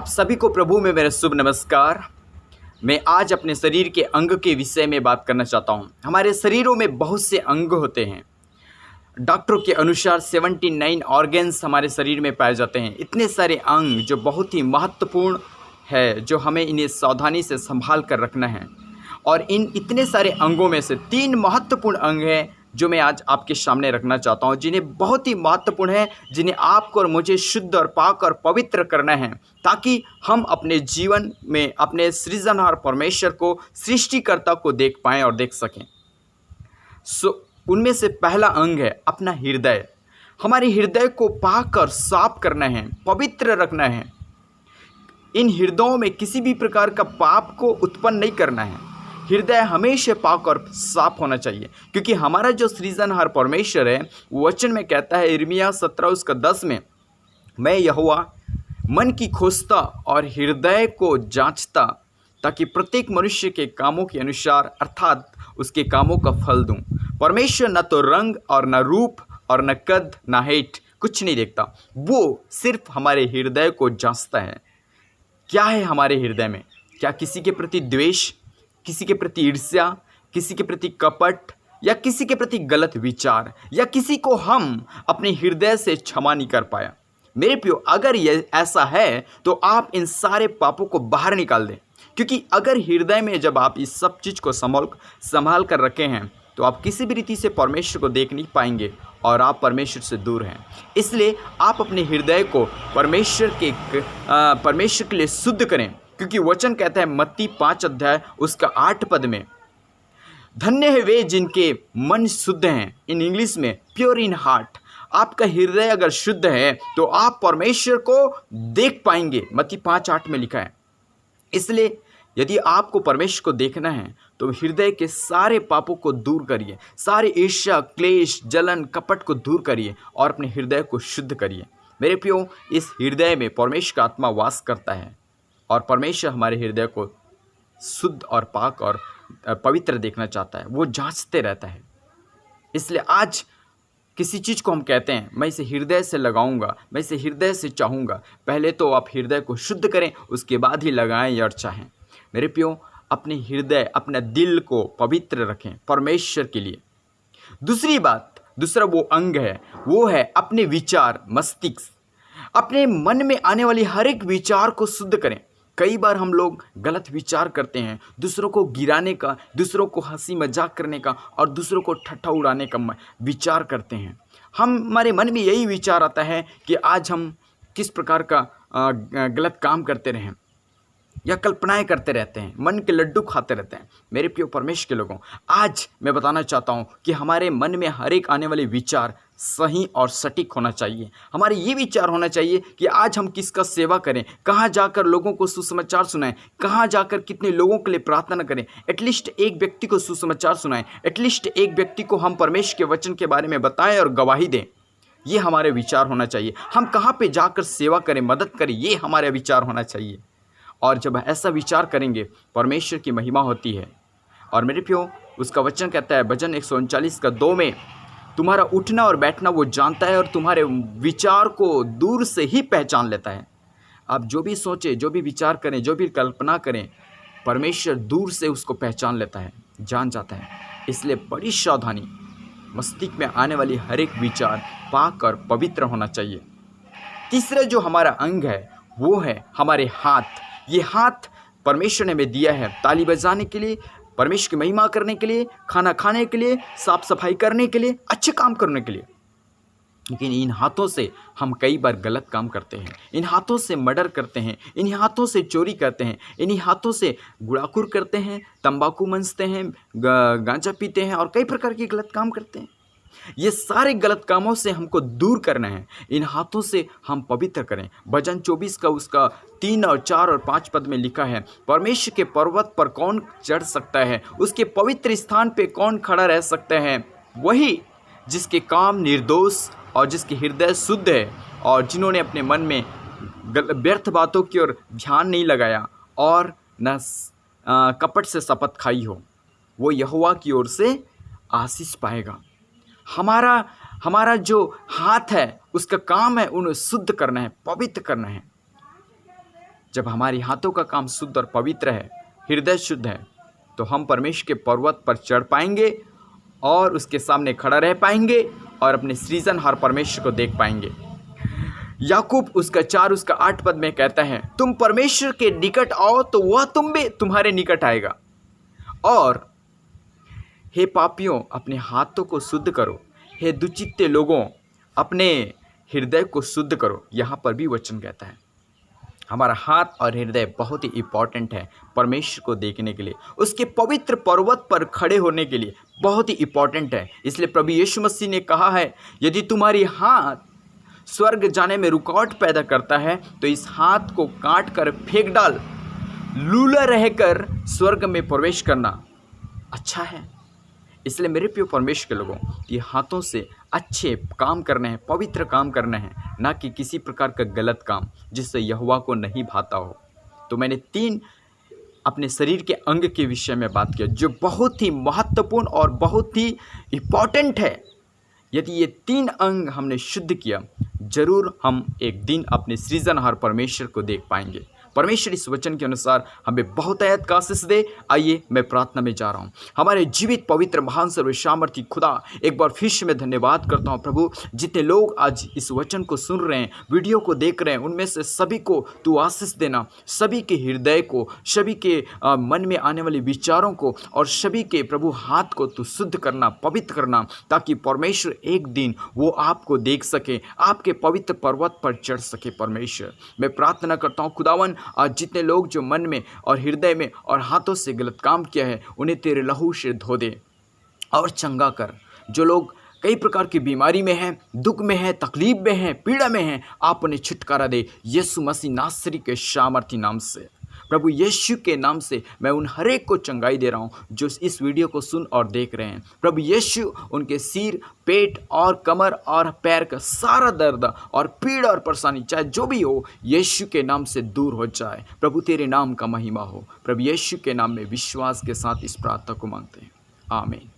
आप सभी को प्रभु में मेरा शुभ नमस्कार। मैं आज अपने शरीर के अंग के विषय में बात करना चाहता हूँ। हमारे शरीरों में बहुत से अंग होते हैं। डॉक्टरों के अनुसार 79 ऑर्गन्स हमारे शरीर में पाए जाते हैं। इतने सारे अंग जो बहुत ही महत्वपूर्ण है, जो हमें इन्हें सावधानी से संभाल कर रखना है। और इन इतने सारे अंगों में से 3 महत्वपूर्ण अंग हैं जो मैं आज आपके सामने रखना चाहता हूं, जिन्हें बहुत ही महत्वपूर्ण है, जिन्हें आपको और मुझे शुद्ध और पाक और पवित्र करना है, ताकि हम अपने जीवन में अपने सृजनहार परमेश्वर को, सृष्टिकर्ता को देख पाएं और देख सकें। उनमें से पहला अंग है अपना हृदय। हमारे हृदय को पाक और साफ करना है, पवित्र रखना है। इन हृदयों में किसी भी प्रकार का पाप को उत्पन्न नहीं करना है। हृदय हमेशा पाक और साफ होना चाहिए, क्योंकि हमारा जो सृजनहार परमेश्वर है, वचन में कहता है यिर्मयाह 17:10 में, मैं यहोवा मन की खोजता और हृदय को जांचता, ताकि प्रत्येक मनुष्य के कामों के अनुसार अर्थात उसके कामों का फल दूं। परमेश्वर न तो रंग और न रूप और न कद न हेठ कुछ नहीं देखता, वो सिर्फ हमारे हृदय को जांचता है। क्या है हमारे हृदय में? क्या किसी के प्रति द्वेष, किसी के प्रति ईर्ष्या, किसी के प्रति कपट, या किसी के प्रति गलत विचार, या किसी को हम अपने हृदय से क्षमा नहीं कर पाया? मेरे प्रियो, अगर ये ऐसा है तो आप इन सारे पापों को बाहर निकाल दें, क्योंकि अगर हृदय में जब आप इस सब चीज़ को संभाल कर रखे हैं तो आप किसी भी रीति से परमेश्वर को देख नहीं पाएंगे और आप परमेश्वर से दूर हैं। इसलिए आप अपने हृदय को परमेश्वर के लिए शुद्ध करें, क्योंकि वचन कहता है मत्ती 5:8 में, धन्य है वे जिनके मन शुद्ध हैं। इन इंग्लिश में प्योर इन हार्ट। आपका हृदय अगर शुद्ध है तो आप परमेश्वर को देख पाएंगे। मत्ती 5:8 में लिखा है। इसलिए यदि आपको परमेश्वर को देखना है तो हृदय के सारे पापों को दूर करिए, सारे ईर्ष्या, क्लेश, जलन, कपट को दूर करिए और अपने हृदय को शुद्ध करिए। मेरे प्रियो, इस हृदय में परमेश्वर का आत्मा वास करता है और परमेश्वर हमारे हृदय को शुद्ध और पाक और पवित्र देखना चाहता है। वो जांचते रहता है। इसलिए आज किसी चीज़ को हम कहते हैं, मैं इसे हृदय से लगाऊंगा, मैं इसे हृदय से चाहूँगा, पहले तो आप हृदय को शुद्ध करें, उसके बाद ही लगाएं और चाहें। मेरे प्रियो, अपने हृदय, अपने दिल को पवित्र रखें परमेश्वर के लिए। दूसरा वो अंग है, वो है अपने विचार, मस्तिष्क। अपने मन में आने वाली हर एक विचार को शुद्ध करें। कई बार हम लोग गलत विचार करते हैं, दूसरों को गिराने का, दूसरों को हंसी मजाक करने का और दूसरों को ठट्ठा उड़ाने का विचार करते हैं। हमारे मन में यही विचार आता है कि आज हम किस प्रकार का गलत काम करते रहें, या कल्पनाएं करते रहते हैं, मन के लड्डू खाते रहते हैं। मेरे प्रिय परमेश्वर के लोगों, आज मैं बताना चाहता हूं कि हमारे मन में हर एक आने वाले विचार सही और सटीक होना चाहिए। हमारे ये विचार होना चाहिए कि आज हम किसका सेवा करें, कहाँ जाकर लोगों को सुसमाचार सुनाएं, कहाँ जाकर कितने लोगों के लिए प्रार्थना करें, एटलीस्ट एक व्यक्ति को सुसमाचार सुनाएं, एटलीस्ट एक व्यक्ति को हम परमेश्वर के वचन के बारे में बताएं और गवाही दें। ये हमारे विचार होना चाहिए। हम कहाँ पर जाकर सेवा करें, मदद करें, ये हमारे विचार होना चाहिए। और जब ऐसा विचार करेंगे, परमेश्वर की महिमा होती है। और मेरे प्रियो, उसका वचन कहता है भजन 139:2 में, तुम्हारा उठना और बैठना वो जानता है और तुम्हारे विचार को दूर से ही पहचान लेता है। आप जो भी सोचें, जो भी विचार करें, जो भी कल्पना करें, परमेश्वर दूर से उसको पहचान लेता है, जान जाता है। इसलिए बड़ी सावधानी, मस्तिष्क में आने वाली हर एक विचार पाक और पवित्र होना चाहिए। तीसरा जो हमारा अंग है वो है हमारे हाथ। ये हाथ परमेश्वर ने हमें दिया है ताली बजाने के लिए, परमेश्वर की महिमा करने के लिए, खाना खाने के लिए, साफ सफाई करने के लिए, अच्छे काम करने के लिए। लेकिन इन हाथों से हम कई बार गलत काम करते हैं। इन हाथों से मर्डर करते हैं, इन हाथों से चोरी करते हैं, इन्हीं हाथों से गुड़ाखुर करते हैं, तंबाकू मंजते हैं, गांजा पीते हैं और कई प्रकार के गलत काम करते हैं। ये सारे गलत कामों से हमको दूर करना है। इन हाथों से हम पवित्र करें। भजन 24 का उसका 3 और 4 और 5 पद में लिखा है, परमेश्वर के पर्वत पर कौन चढ़ सकता है, उसके पवित्र स्थान पे कौन खड़ा रह सकता है? वही जिसके काम निर्दोष और जिसके हृदय शुद्ध है और जिन्होंने अपने मन में व्यर्थ बातों की ओर ध्यान नहीं लगाया और न कपट से शपथ खाई हो, वो यहोवा की ओर से आशीष पाएगा। हमारा जो हाथ है उसका काम है उन्हें शुद्ध करना है, पवित्र करना है। जब हमारे हाथों का काम शुद्ध और पवित्र है, हृदय शुद्ध है, तो हम परमेश्वर के पर्वत पर चढ़ पाएंगे और उसके सामने खड़ा रह पाएंगे और अपने सृजनहार परमेश्वर को देख पाएंगे। याकूब उसका 4 उसका 8 पद में कहता है, तुम परमेश्वर के निकट आओ तो वह तुम्हारे निकट आएगा। और हे पापियों, अपने हाथों को शुद्ध करो, हे दुचित्ते लोगों, अपने हृदय को शुद्ध करो। यहाँ पर भी वचन कहता है हमारा हाथ और हृदय बहुत ही इम्पॉर्टेंट है परमेश्वर को देखने के लिए, उसके पवित्र पर्वत पर खड़े होने के लिए बहुत ही इम्पॉर्टेंट है। इसलिए प्रभु यीशु मसीह ने कहा है, यदि तुम्हारी हाथ स्वर्ग जाने में रुकावट पैदा करता है तो इस हाथ को काट कर फेंक डाल, लूला रहकर स्वर्ग में प्रवेश करना अच्छा है। इसलिए मेरे प्रिय परमेश्वर के लोगों, ये हाथों से अच्छे काम करने हैं, पवित्र काम करने हैं, ना कि किसी प्रकार का गलत काम जिससे यहोवा को नहीं भाता हो। तो मैंने 3 अपने शरीर के अंग के विषय में बात किया जो बहुत ही महत्वपूर्ण और बहुत ही इम्पॉर्टेंट है। यदि ये 3 अंग हमने शुद्ध किया, जरूर हम एक दिन अपने सृजनहार परमेश्वर को देख पाएंगे। परमेश्वर इस वचन के अनुसार हमें बहुतायत का आशीष दे। आइए मैं प्रार्थना में जा रहा हूँ। हमारे जीवित पवित्र महान सर्वसामर्थी खुदा, एक बार फिर से मैं धन्यवाद करता हूँ प्रभु, जितने लोग आज इस वचन को सुन रहे हैं, वीडियो को देख रहे हैं, उनमें से सभी को तू आशीष देना, सभी के हृदय को, सभी के मन में आने वाले विचारों को और सभी के प्रभु हाथ को तू शुद्ध करना, पवित्र करना, ताकि परमेश्वर एक दिन वो आपको देख सके, आपके पवित्र पर्वत पर चढ़ सके। परमेश्वर मैं प्रार्थना करता हूँ खुदावन, आज जितने लोग जो मन में और हृदय में और हाथों से गलत काम किया है, उन्हें तेरे लहू से धो दे और चंगा कर। जो लोग कई प्रकार की बीमारी में हैं, दुख में हैं, तकलीफ में हैं, पीड़ा में हैं, आप उन्हें छुटकारा दे यीशु मसीह नासरी के सामर्थी नाम से। प्रभु यीशु के नाम से मैं उन हर एक को चंगाई दे रहा हूँ जो इस वीडियो को सुन और देख रहे हैं। प्रभु यीशु उनके सिर, पेट और कमर और पैर का सारा दर्द और पीड़ा और परेशानी चाहे जो भी हो, यीशु के नाम से दूर हो जाए। प्रभु तेरे नाम का महिमा हो। प्रभु यीशु के नाम में विश्वास के साथ इस प्रार्थना को मांगते हैं, आमीन।